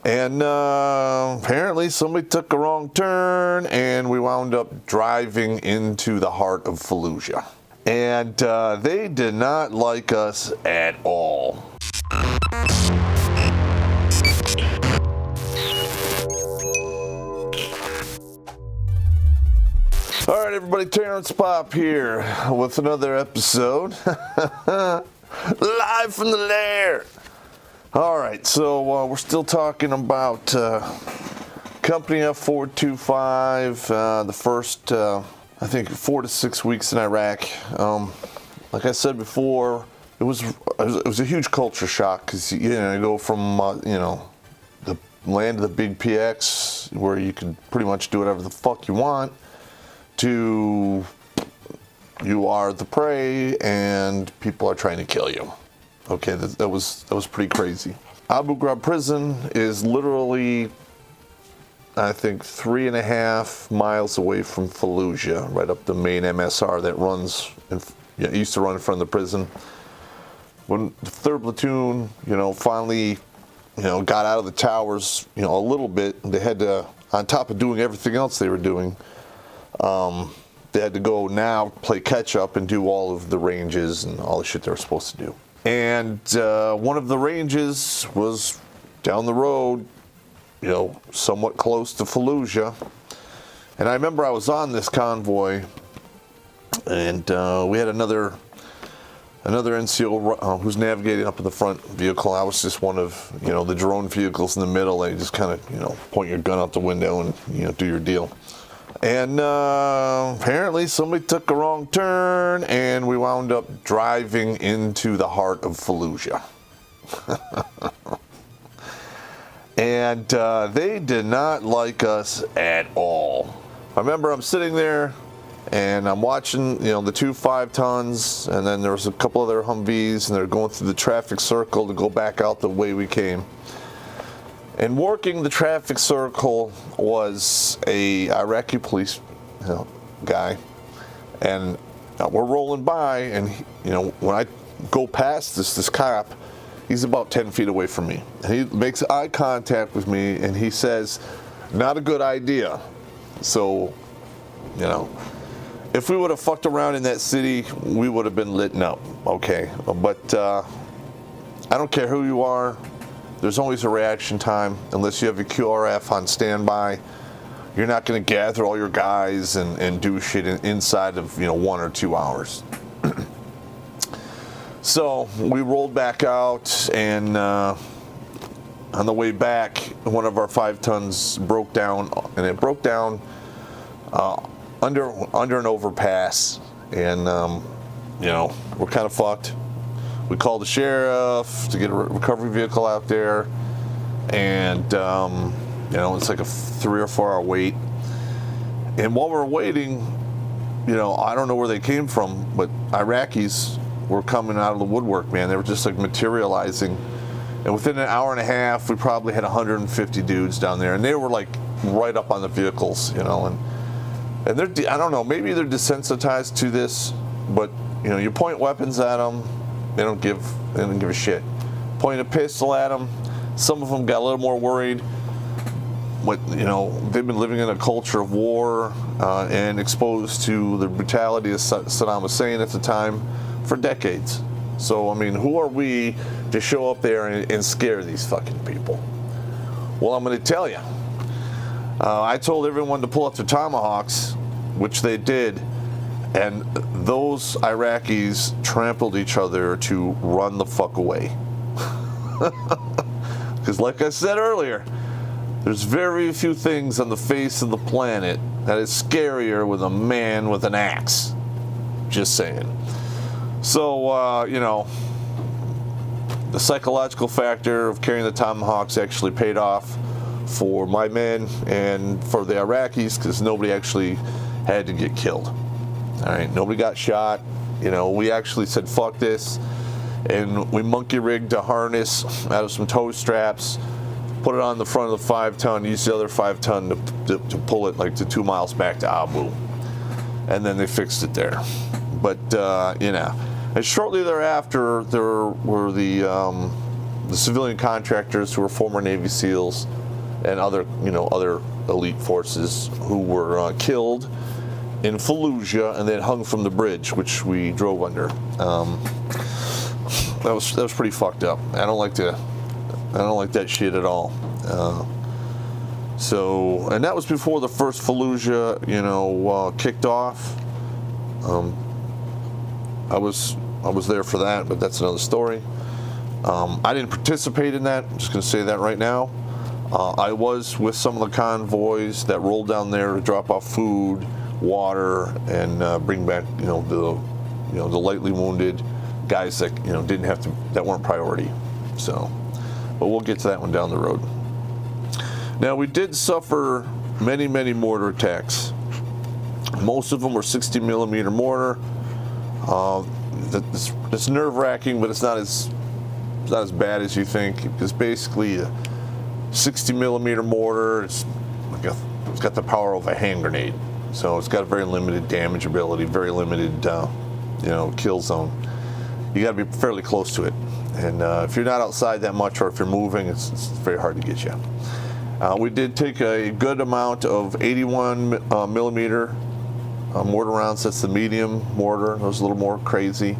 And apparently somebody took a wrong turn, and we wound up driving into the heart of Fallujah. And they did not like us at all. All right, everybody, Terrence Popp here with another episode. Live from the Lair. All right, so we're still talking about Company F425, the first, I think, 4 to 6 weeks in Iraq. Like I said before, it was a huge culture shock because, you go from, the land of the big PX, where you can pretty much do whatever the fuck you want, to you are the prey and people are trying to kill you. Okay, that was pretty crazy. Abu Ghraib prison is literally, I think, 3.5 miles away from Fallujah, right up the main MSR that runs, used to run in front of the prison. When the 3rd Platoon, finally, got out of the towers, a little bit, they had to, on top of doing everything else they were doing, they had to go now play catch up and do all of the ranges and all the shit they were supposed to do. And one of the ranges was down the road, somewhat close to Fallujah. And I remember I was on this convoy, and we had another NCO who's navigating up in the front vehicle. I was just one of, the drone vehicles in the middle. And you just kind of, point your gun out the window and, do your deal. And apparently somebody took a wrong turn, and we wound up driving into the heart of Fallujah. And they did not like us at all. I remember I'm sitting there, and I'm watching, the 2 5-tons, and then there was a couple other Humvees, and they're going through the traffic circle to go back out the way we came. And working the traffic circle was a Iraqi police guy, and we're rolling by, and when I go past this cop, he's about 10 feet away from me, and he makes eye contact with me, and he says, "Not a good idea." So, if we would have fucked around in that city, we would have been lit up, okay? But I don't care who you are. There's always a reaction time. Unless you have a QRF on standby, you're not going to gather all your guys and do shit inside of 1 or 2 hours. So we rolled back out, and on the way back, one of our 5-tons broke down, and it broke down under an overpass, and we're kind of fucked. We called the sheriff to get a recovery vehicle out there, and it's like a 3 or 4 hour wait. And while we're waiting, I don't know where they came from, but Iraqis were coming out of the woodwork, man. They were just like materializing, and within an hour and a half, we probably had 150 dudes down there, and they were like right up on the vehicles, and they're, I don't know, maybe they're desensitized to this, but you point weapons at them. They don't give a shit. Point a pistol at them. Some of them got a little more worried. But they've been living in a culture of war and exposed to the brutality of Saddam Hussein at the time for decades. So I mean, who are we to show up there and scare these fucking people? Well, I'm going to tell you. I told everyone to pull up their tomahawks, which they did. And those Iraqis trampled each other to run the fuck away. Because like I said earlier, there's very few things on the face of the planet that is scarier with a man with an axe. Just saying. So, the psychological factor of carrying the tomahawks actually paid off for my men and for the Iraqis, because nobody actually had to get killed. All right, nobody got shot. We actually said, fuck this. And we monkey rigged a harness out of some tow straps, put it on the front of the 5-ton, used the other 5-ton to pull it like to 2 miles back to Abu. And then they fixed it there. But, and shortly thereafter, there were the the civilian contractors who were former Navy SEALs and other elite forces who were killed in Fallujah and then hung from the bridge, which we drove under. That was pretty fucked up. I don't like that shit at all. And that was before the first Fallujah, kicked off. I was there for that, but that's another story. I didn't participate in that. I'm just going to say that right now. I was with some of the convoys that rolled down there to drop off food, water, and bring back, the lightly wounded guys that that weren't priority. So, but we'll get to that one down the road. Now, we did suffer many mortar attacks. Most of them were 60 millimeter mortar. It's nerve-wracking, but it's not as bad as you think. It's basically a 60 millimeter mortar. It's got the power of a hand grenade, so it's got a very limited damage ability, very limited kill zone. You got to be fairly close to it, and if you're not outside that much, or if you're moving, it's very hard to get you. We did take a good amount of 81 millimeter mortar rounds. That's the medium mortar. Those a little more crazy.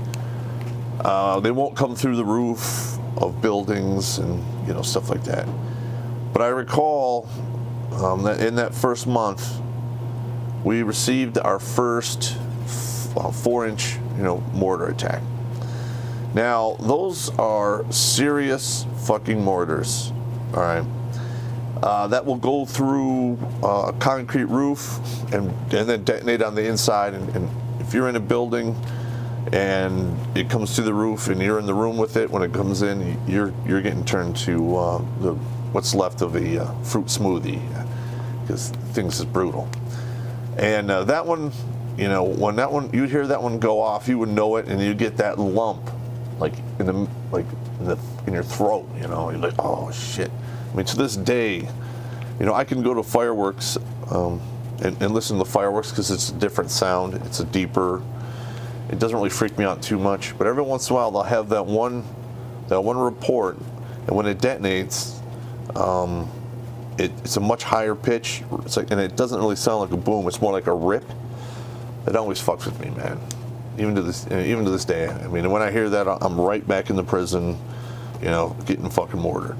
They won't come through the roof of buildings and stuff like that. But I recall that in that first month, we received our first 4-inch mortar attack. Now those are serious fucking mortars. All right. That will go through a concrete roof and then detonate on the inside. And if you're in a building and it comes through the roof and you're in the room with it, when it comes in, you're getting turned to what's left of a fruit smoothie, because things is brutal. And that one, when you'd hear that one go off, you would know it, and you get that lump, in your throat. You're like, oh shit. I mean, to this day, I can go to fireworks and listen to the fireworks because it's a different sound. It's a deeper. It doesn't really freak me out too much. But every once in a while, they'll have that one report, and when it detonates, it's a much higher pitch. And it doesn't really sound like a boom. It's more like a rip. It always fucks with me, man. Even to this day. I mean, when I hear that, I'm right back in the prison, getting fucking mortared.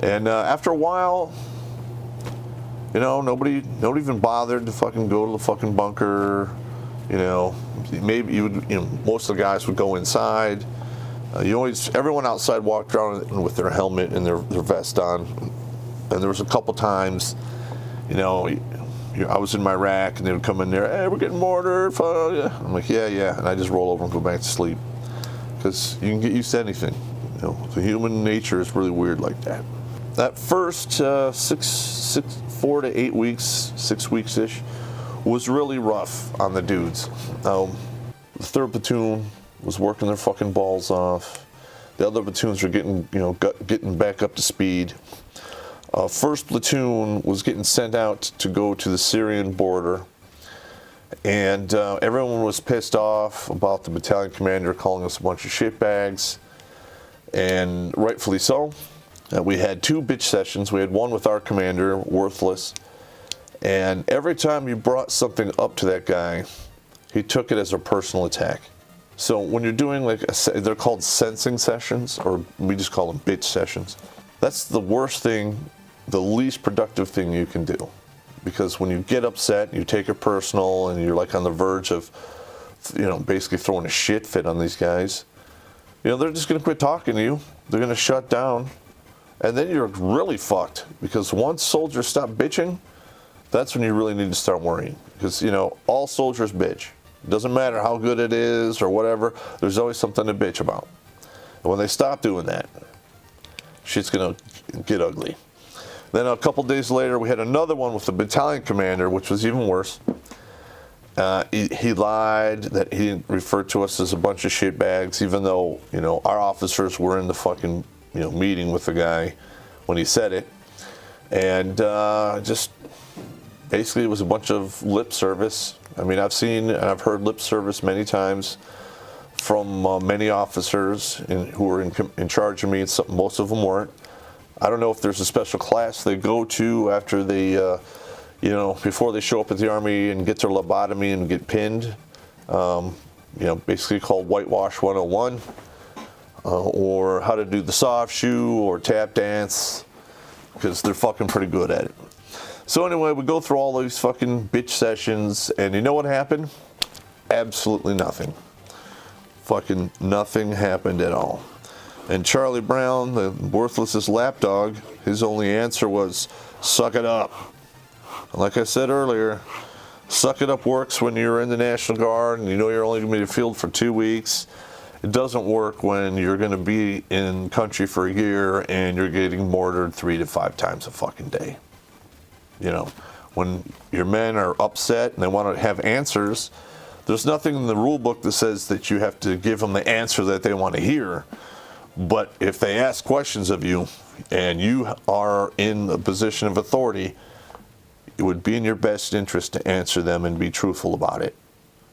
And after a while, nobody even bothered to fucking go to the fucking bunker. Maybe most of the guys would go inside. Everyone outside walked around with their helmet and their vest on. And there was a couple times, I was in my rack and they would come in there, hey, we're getting mortared. I'm like, yeah. And I just roll over and go back to sleep. Because you can get used to anything. The human nature is really weird like that. That first 4 to 8 weeks, 6 weeks-ish, was really rough on the dudes. The 3rd platoon was working their fucking balls off. The other platoons were getting back up to speed. 1st platoon was getting sent out to go to the Syrian border, and everyone was pissed off about the battalion commander calling us a bunch of shitbags, and rightfully so. We had 2 bitch sessions. We had one with our commander, Worthless, and every time you brought something up to that guy, he took it as a personal attack. So when you're doing they're called sensing sessions, or we just call them bitch sessions. That's the worst thing, the least productive thing you can do. Because when you get upset, you take it personal, and you're on the verge of, basically throwing a shit fit on these guys, they're just going to quit talking to you. They're going to shut down. And then you're really fucked, because once soldiers stop bitching, that's when you really need to start worrying. Because, all soldiers bitch. It doesn't matter how good it is or whatever, there's always something to bitch about. And when they stop doing that, shit's going to get ugly. Then a couple days later, we had another one with the battalion commander, which was even worse. He lied that he didn't refer to us as a bunch of shitbags, even though, our officers were in the fucking meeting with the guy when he said it. And just basically it was a bunch of lip service. I mean, I've seen and I've heard lip service many times from many officers who were in charge of me. Most of them weren't. I don't know if there's a special class they go to after they, before they show up at the Army and get their lobotomy and get pinned. Basically called Whitewash 101, or how to do the soft shoe or tap dance, because they're fucking pretty good at it. So anyway, we go through all these fucking bitch sessions, and you know what happened? Absolutely nothing. Fucking nothing happened at all. And Charlie Brown, the worthless lapdog, his only answer was, suck it up. And like I said earlier, suck it up works when you're in the National Guard and you know you're only going to be in the field for 2 weeks. It doesn't work when you're going to be in country for a year and you're getting mortared 3 to 5 times a fucking day. When your men are upset and they want to have answers, there's nothing in the rule book that says that you have to give them the answer that they want to hear. But if they ask questions of you and you are in a position of authority, it would be in your best interest to answer them and be truthful about it.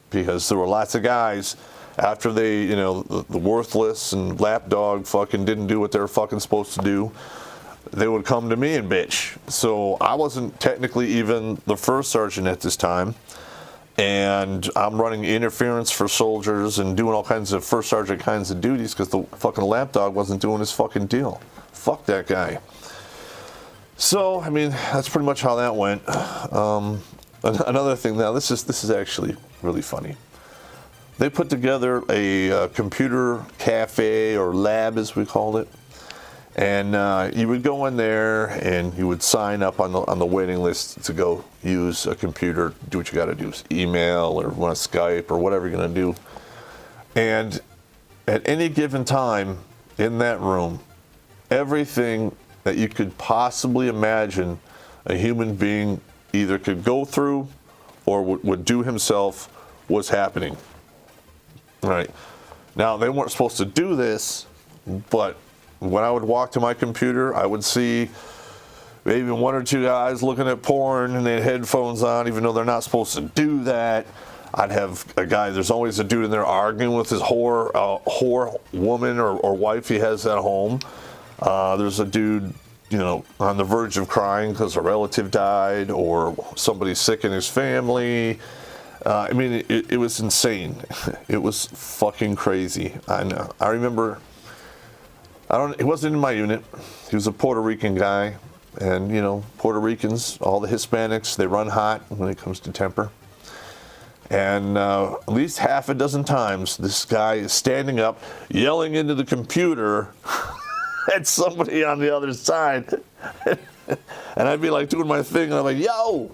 Because there were lots of guys, after they, the worthless and lapdog fucking didn't do what they were fucking supposed to do, they would come to me and bitch. So I wasn't technically even the first sergeant at this time. And I'm running interference for soldiers and doing all kinds of first sergeant kinds of duties because the fucking lapdog wasn't doing his fucking deal. Fuck that guy. So, that's pretty much how that went. Another thing now, this is actually really funny. They put together a computer cafe, or lab as we called it. And you would go in there and you would sign up on the waiting list to go use a computer, do what you got to do, email or want to Skype or whatever you're going to do. And at any given time in that room, everything that you could possibly imagine a human being either could go through or would do himself was happening. All right. Now, they weren't supposed to do this, but when I would walk to my computer, I would see maybe 1 or 2 guys looking at porn and they had headphones on, even though they're not supposed to do that. I'd have a guy, there's always a dude in there arguing with his whore woman or wife he has at home. There's a dude, on the verge of crying because a relative died or somebody's sick in his family. It was insane. It was fucking crazy. I know. I remember, he wasn't in my unit. He was a Puerto Rican guy. And, Puerto Ricans, all the Hispanics, they run hot when it comes to temper. And at least half a dozen times, this guy is standing up, yelling into the computer at somebody on the other side. And I'd be like doing my thing, and I'm like, yo,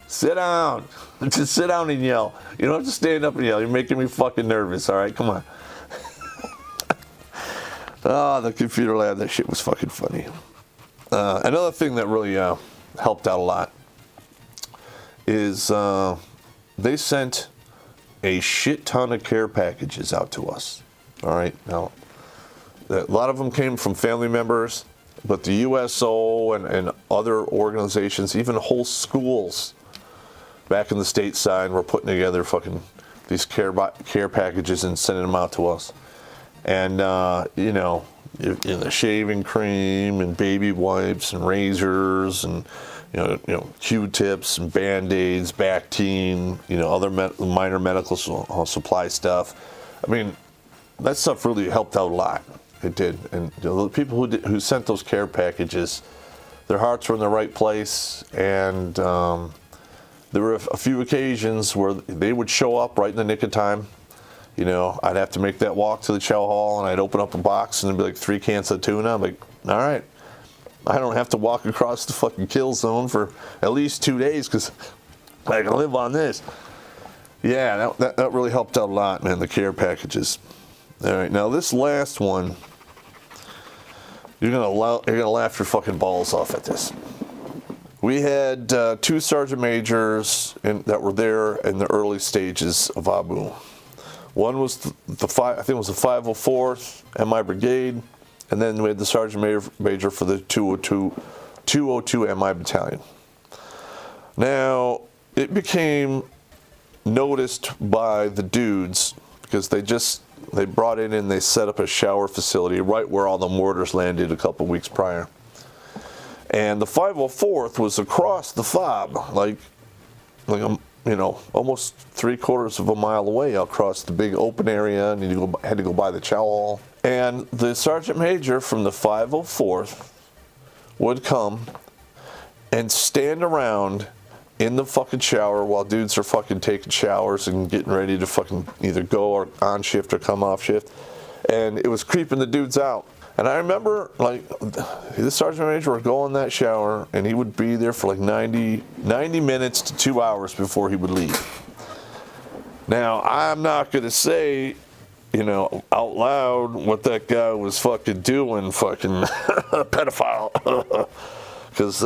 sit down. Just sit down and yell. You don't have to stand up and yell. You're making me fucking nervous, all right? Come on. The computer lab, that shit was fucking funny. Another thing that really helped out a lot is they sent a shit ton of care packages out to us. All right, now a lot of them came from family members, but the USO and other organizations, even whole schools back in the stateside, were putting together fucking these care packages and sending them out to us. And the shaving cream and baby wipes and razors and Q-tips and Band-Aids, Bactine, other minor medical supply stuff. That stuff really helped out a lot. It did. And the people who sent those care packages, their hearts were in the right place. And there were a few occasions where they would show up right in the nick of time. I'd have to make that walk to the chow hall, and I'd open up a box, and there'd be like 3 cans of tuna. I'm like, all right, I don't have to walk across the fucking kill zone for at least 2 days because I can live on this. Yeah, that really helped out a lot, man, the care packages. All right, now this last one, you're gonna laugh your fucking balls off at this. We had 2 sergeant majors that were there in the early stages of Abu. One was the 504th MI Brigade, and then we had the sergeant major for the 202 MI Battalion. Now, it became noticed by the dudes because they brought it in, they set up a shower facility right where all the mortars landed a couple weeks prior. And the 504th was across the fob, like almost 3/4 of a mile away across the big open area, and you had to go by the chow hall. And the sergeant major from the 504th would come and stand around in the fucking shower while dudes are fucking taking showers and getting ready to fucking either go or on shift or come off shift. And it was creeping the dudes out. And I remember, like, the sergeant major would go in that shower, and he would be there for like 90 minutes to 2 hours before he would leave. Now, I'm not going to say, out loud what that guy was fucking doing, fucking pedophile. Because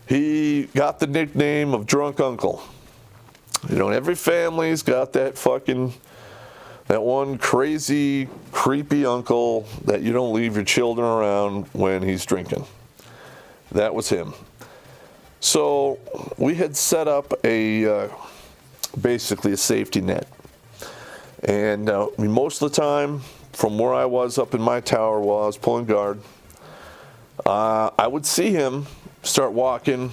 he got the nickname of Drunk Uncle. Every family's got that one crazy, creepy uncle that you don't leave your children around when he's drinking. That was him. So we had set up basically a safety net. And most of the time, from where I was up in my tower while I was pulling guard, I would see him start walking,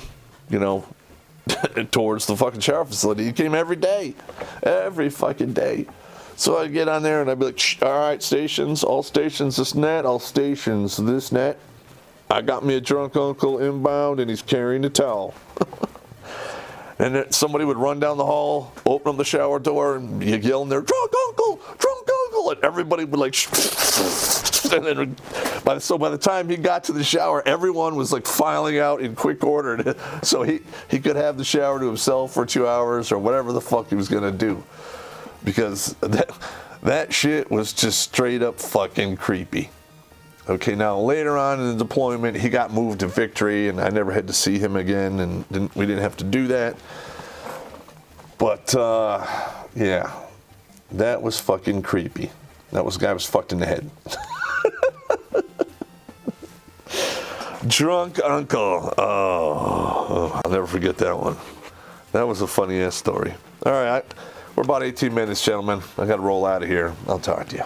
towards the fucking shower facility. He came every day, every fucking day. So I'd get on there and I'd be like, all right, stations, all stations this net, all stations this net. I got me a drunk uncle inbound and he's carrying a towel. And then somebody would run down the hall, open up the shower door, and you yell in there, drunk uncle, and everybody would like, and then by the time he got to the shower, everyone was like filing out in quick order, so he could have the shower to himself for 2 hours or whatever the fuck he was gonna do, because that shit was just straight up fucking creepy. Okay, now later on in the deployment, he got moved to Victory, and I never had to see him again, and we didn't have to do that. But yeah, that was fucking creepy. That guy was fucked in the head. Drunk uncle. Oh, I'll never forget that one. That was a funny ass story. All right, we're about 18 minutes, gentlemen. I got to roll out of here. I'll talk to you.